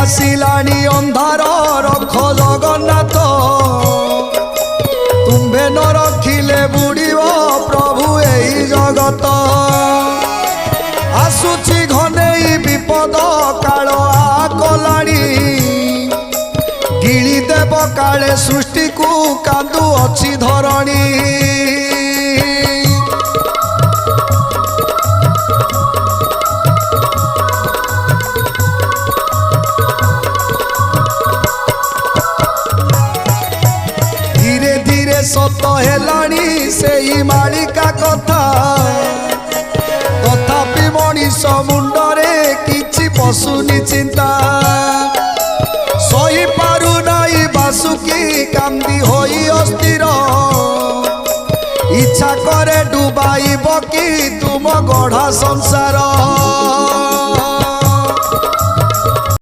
आसिलानी अंधार रख जगन्नाथ तुम्भे न रखिले बुड़ीब प्रभु एई जगत आसुची घनेई विपद काल आकलाणी गिली देव काले सृष्टि को कांदु अच्छी धरणी धीरे धीरे सत हेलाणी से मालिका कथा तथापि मनीष मुंडरे किछि पशुनी चिंता सही पारु नाई बासुकी कांदी होई अस्थिर इच्छा करे डुबाइब कि तुम गढ़ा संसार।